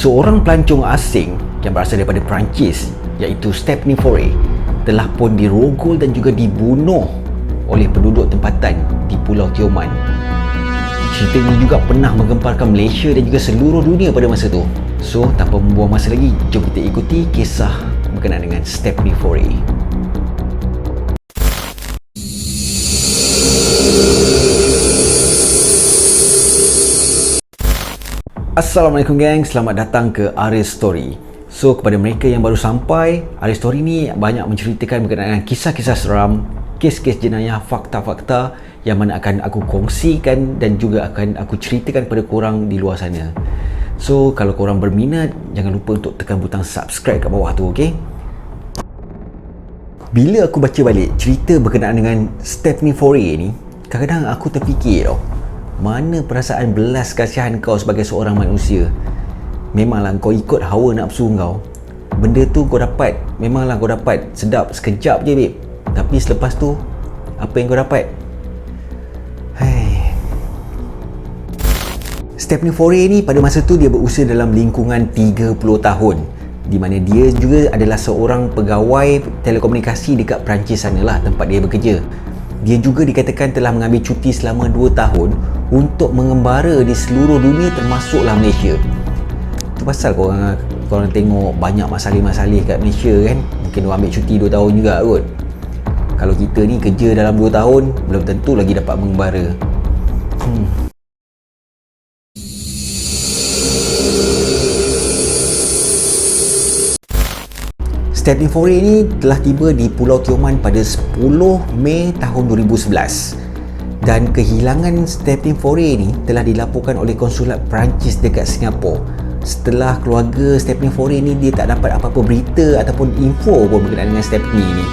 Seorang pelancong asing yang berasal daripada Perancis iaitu Stephanie Faure telah pun dirogol dan juga dibunuh oleh penduduk tempatan di Pulau Tioman. Cerita ini juga pernah menggemparkan Malaysia dan juga seluruh dunia pada masa itu. So, tanpa membuang masa lagi, jom kita ikuti kisah berkenaan dengan Stephanie Faure. Assalamualaikum gang, selamat datang ke Aris Story. So, kepada mereka yang baru sampai, Aris Story ni banyak menceritakan berkenaan kisah-kisah seram, kes-kes jenayah, fakta-fakta yang mana akan aku kongsikan dan juga akan aku ceritakan kepada korang di luar sana. So, kalau korang berminat, jangan lupa untuk tekan butang subscribe kat bawah tu, okey? Bila aku baca balik cerita berkenaan dengan Stephanie Faure ni, kadang-kadang aku terfikir tau, mana perasaan belas kasihan kau sebagai seorang manusia. Memanglah kau ikut hawa nafsu kau, benda tu kau dapat, memanglah kau dapat sedap sekejap je babe. Tapi selepas tu, apa yang kau dapat? Stephanie Faure ni pada masa tu dia berusia dalam lingkungan 30 tahun, di mana dia juga adalah seorang pegawai telekomunikasi dekat Perancis sana lah tempat dia bekerja. Dia juga dikatakan telah mengambil cuti selama 2 tahun untuk mengembara di seluruh dunia termasuklah Malaysia. Itu pasal korang tengok banyak masalah-masalah kat Malaysia kan. Mungkin orang ambil cuti 2 tahun juga kot. Kalau kita ni kerja dalam 2 tahun, belum tentu lagi dapat mengembara. Stephanie Faure ni telah tiba di Pulau Tioman pada 10 Mei tahun 2011 dan kehilangan Stephanie Faure ni telah dilaporkan oleh konsulat Perancis dekat Singapura. Setelah keluarga Stephanie Faure ni dia tak dapat apa-apa berita ataupun info pun berkenaan dengan Stephanie ni.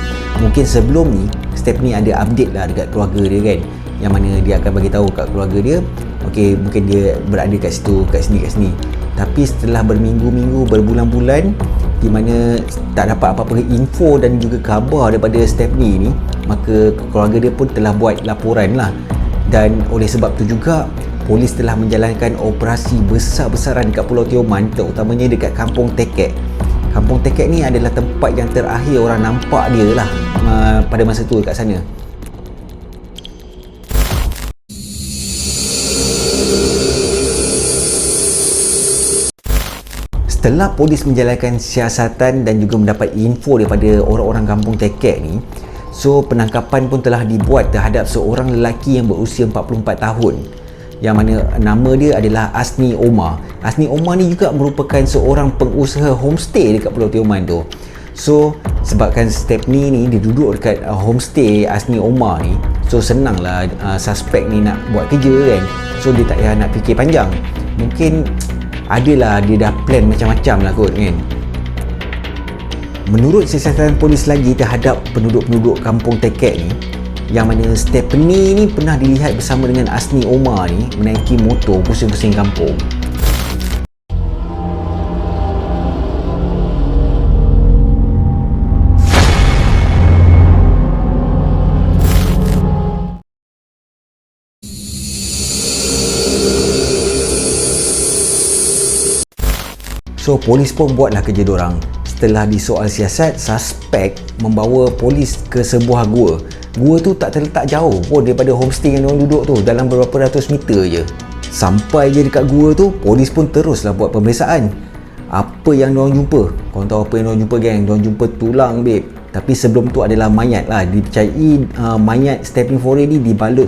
Mungkin sebelum ni Stephanie ada update lah dekat keluarga dia kan, yang mana dia akan bagi tahu kat keluarga dia, okey, mungkin dia berada kat situ, kat sini. Tapi setelah berminggu-minggu, berbulan-bulan di mana tak dapat apa-apa info dan juga khabar daripada Stephanie ni, maka keluarga dia pun telah buat laporan lah. Dan oleh sebab tu juga polis telah menjalankan operasi besar-besaran dekat Pulau Tioman, terutamanya dekat Kampung Tekek. Kampung Tekek ni adalah tempat yang terakhir orang nampak dia lah pada masa tu dekat sana. Setelah polis menjalankan siasatan dan juga mendapat info daripada orang-orang Kampung Tekek ni, so penangkapan pun telah dibuat terhadap seorang lelaki yang berusia 44 tahun, yang mana nama dia adalah Asni Omar. Asni Omar ni juga merupakan seorang pengusaha homestay dekat Pulau Tioman tu. So sebabkan Stephanie ni dia duduk dekat homestay Asni Omar ni, so senanglah suspek ni nak buat kerja kan. So dia tak payah nak fikir panjang. Mungkin adalah dia dah plan macam-macam lah kot kan. Menurut siasatan polis lagi terhadap penduduk-penduduk Kampung Tekek ni, yang mana Stephanie ni pernah dilihat bersama dengan Asni Omar ni menaiki motor pusing-pusing kampung. So polis pun buatlah kerja dorang. Setelah disoal siasat, suspek membawa polis ke sebuah gua. Gua tu tak terletak jauh pun daripada homestay yang diorang duduk tu, dalam beberapa ratus meter je. Sampai je dekat gua tu, polis pun teruslah buat pemeriksaan. Apa yang diorang jumpa? Korang tahu apa yang diorang jumpa geng? Diorang jumpa tulang babe. Tapi sebelum tu adalah mayat lah. Dipercayai mayat Stephanie Faure ni dibalut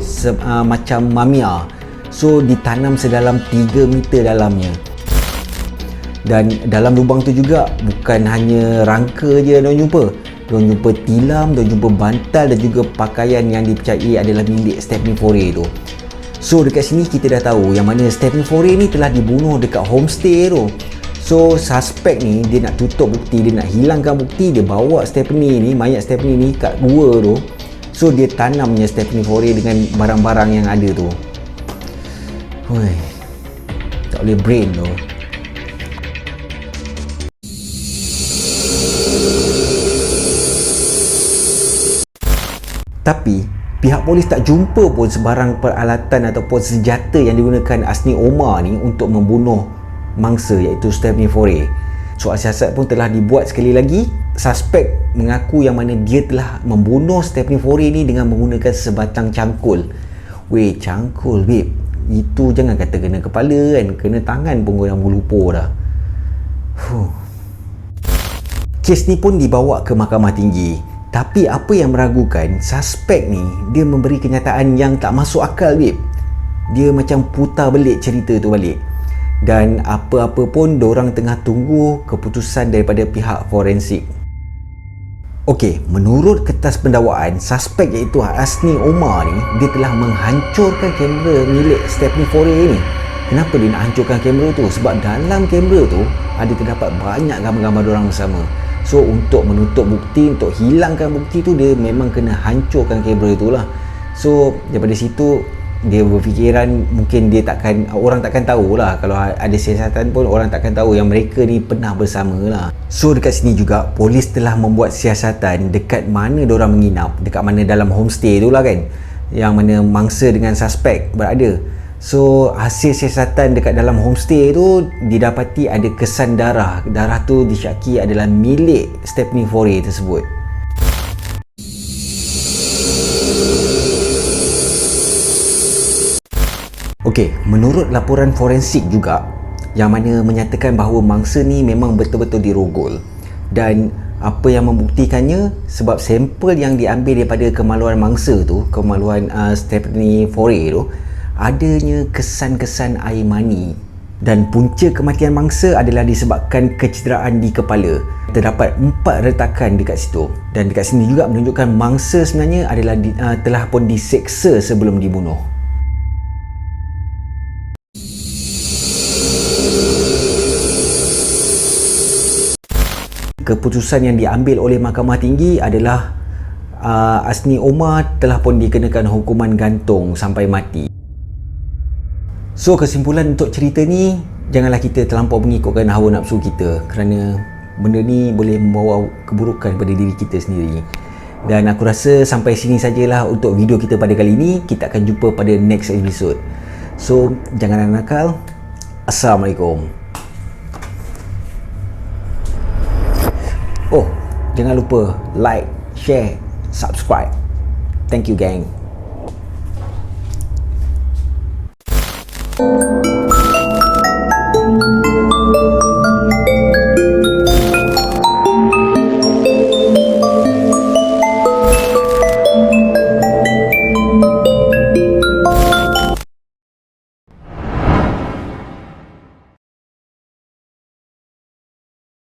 macam mamia. So ditanam sedalam 3 meter dalamnya. Dan dalam lubang tu juga bukan hanya rangka je diorang jumpa. Diorang jumpa tilam, diorang jumpa bantal dan juga pakaian yang dipercayai adalah milik Stephanie Faure tu. So dekat sini kita dah tahu yang mana Stephanie Faure ni telah dibunuh dekat homestay tu. So suspek ni dia nak tutup bukti, dia nak hilangkan bukti, dia bawa Stephanie ni, mayat Stephanie ni kat gua tu. So dia tanamnya Stephanie Faure dengan barang-barang yang ada tu. Hui, tak boleh brain tu. Tapi pihak polis tak jumpa pun sebarang peralatan ataupun senjata yang digunakan Asni Omar ni untuk membunuh mangsa iaitu Stephanie Fore. Soal siasat pun telah dibuat sekali lagi. Suspek mengaku yang mana dia telah membunuh Stephanie Fore ni dengan menggunakan sebatang cangkul. Weh, cangkul babe, itu jangan kata kena kepala kan, kena tangan pun korang berlumpur dah. Kes ni pun dibawa ke Mahkamah Tinggi. Tapi apa yang meragukan, suspek ni dia memberi kenyataan yang tak masuk akal babe. Dia macam putar belik cerita tu balik. Dan apa-apa pun diorang tengah tunggu keputusan daripada pihak forensik. Okey, menurut kertas pendakwaan, suspek iaitu Hasni Omar ni, dia telah menghancurkan kamera milik Stephanie Fore ni. Kenapa dia nak hancurkan kamera tu? Sebab dalam kamera tu ada terdapat banyak gambar-gambar diorang bersama. So untuk menutup bukti, untuk hilangkan bukti tu, dia memang kena hancurkan kamera tu lah. So daripada situ dia berfikiran mungkin orang takkan tahu lah, kalau ada siasatan pun orang takkan tahu yang mereka ni pernah bersama lah. So dekat sini juga polis telah membuat siasatan dekat mana diorang menginap, dekat mana dalam homestay tu lah kan, yang mana mangsa dengan suspek berada. So hasil siasatan dekat dalam homestay tu didapati ada kesan darah. Darah tu disyaki adalah milik Stephanie Fore tersebut. Okey, menurut laporan forensik juga yang mana menyatakan bahawa mangsa ni memang betul-betul dirogol, dan apa yang membuktikannya sebab sampel yang diambil daripada kemaluan mangsa tu, kemaluan Stephanie Fore tu, adanya kesan-kesan air mani, dan punca kematian mangsa adalah disebabkan kecederaan di kepala. Terdapat 4 retakan dekat situ, dan dekat sini juga menunjukkan mangsa sebenarnya adalah telah pun diseksa sebelum dibunuh. Keputusan yang diambil oleh Mahkamah Tinggi adalah Hasni Omar telah pun dikenakan hukuman gantung sampai mati. So kesimpulan untuk cerita ni, janganlah kita terlampau mengikutkan hawa nafsu kita, kerana benda ni boleh membawa keburukan pada diri kita sendiri. Dan aku rasa sampai sini sajalah untuk video kita pada kali ini. Kita akan jumpa pada next episode. So jangan nakal. Assalamualaikum. Oh, jangan lupa like, share, subscribe. Thank you gang.